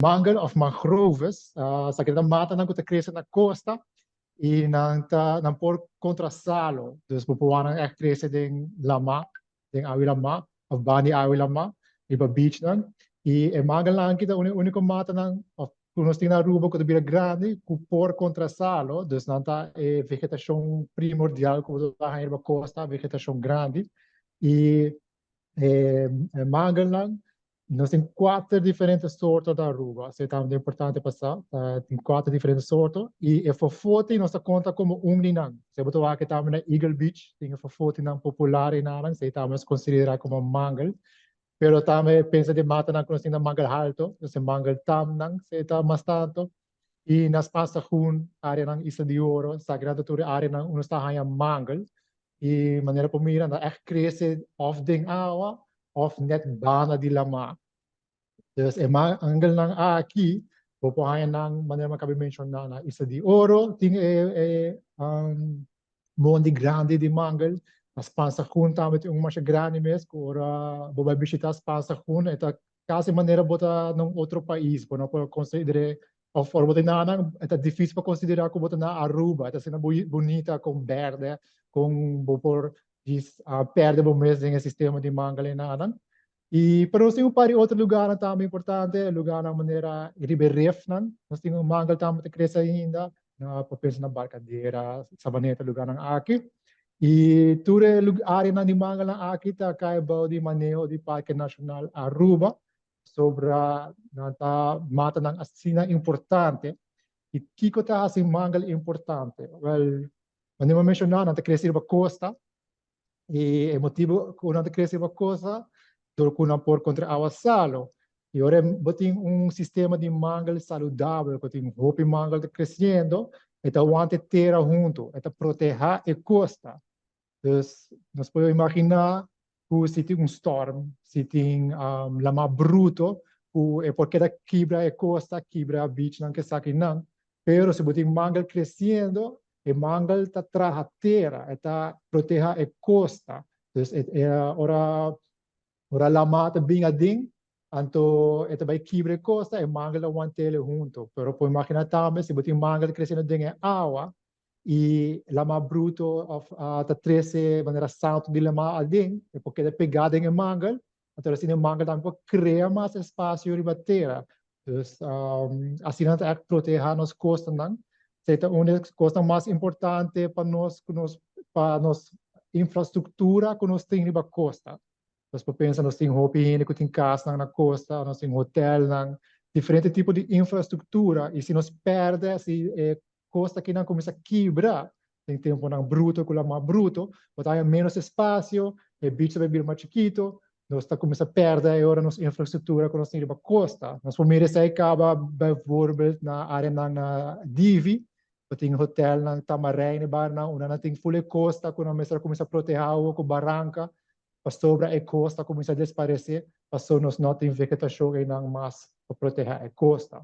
mangle of mangroves, sa kinamata ng kutacresa na costa, e ng por contrasalo, dus pupuan ng cresce ding lama, ding awi lama, of bani awi lama, iba beach nan, e mangle lang kita unico mata ng of kung ting na rubo ko bila grande, ku por contrasalo, dus nanta vegetação primordial como da iba costa, vegetação grande, e mangle lang. Nós temos quatro diferentes sortes de aruba. Isso é também importante passar. Tem quatro diferentes sortes. E a fofote nós conta como linang. Se você vai que também na Eagle Beach, tem a fofote não popular em Narang, se também é considerado como mangal. Pero também pensa de mata na nós tem mangal alto, se mangal tam nang, se também mais tanto. E nas passa hun área ng Isa de Oro, sagrada tour área ng unos tahayang mangal. E maneira pumira na cresce of ding awa, of net bana di lama. Dus angle ng aki, pupuhayan ng manera makabi-mention na Isa de Oro, ting Monte Grande di Mangal, as pansahun tamit yung masya grande mes, kura bubabisita as pansahun, ito kasi manera bota ng otro país, po na po considere, of or bota na ito difícil pa considerar ko bota na Aruba, ito sina bonita kung verde, kung bupor perde bo mes ng sistema di Mangal na anan. E pero nós temos para outro lugar também importante, lugar na maneira riberef nan, nós temos mangal também que cresce ainda, na papel na barcadeira, sabaneta lugar ng aki. E ture área na ni mangal ng aki ta kaya ba di maneho di Parque Nacional Aruba, sobra nata mata ng asina importante. E kiko ta si mangal importante. Well, manima mencionar nata cresce ba costa, e motivo kung nata cresce ba costa, kuna por contra awasalo. E ora botin sistema de mangal saudável, botin hopi mangal crescendo, eta wante terra junto, eta proteger e costa. Dus nós podemos imaginar que se tem storm, se tem lama bruto, é porque da quebra e costa, quebra a beach não que saque não. Pero se botin mangal crescendo, e mangal ta traha terra, eta proteger e costa. Dus ora lama ta binga ding, anto ito ba kibre costa e mangal la wantele junto. Pero po imagina tame, se botin mangal crescendo ding e awa, e lama bruto of ta 13 manera santo di lama al ding, e porque da pegada em mangal, então assim mangal também po cria mais espaço riba terra. Dus assim não tá proteger nos costas não. Esta é uma das coisas mais importantes para nós infraestrutura que nós temos riba costa. Nós pensamos, nós temos roupa higiênica, tem casa na costa, nós temos hotel, diferente tipo de infraestrutura. E se nós perdemos, se costa que não começa a quebrar, tem tempo não bruto, com mais bruto, botar menos espaço, o bicho vai vir mais chiquito, nós está começando a perder agora nossa infraestrutura que nós temos na costa. Nós vamos ver se acaba, bijvoorbeeld, na área na Divi, tem hotel na Tamarine, barna, una tem full costa, quando nós começa a proteger com barranca, sobre a costa começa a desaparecer, passou nos não tem vegetação e não mais para proteger a costa.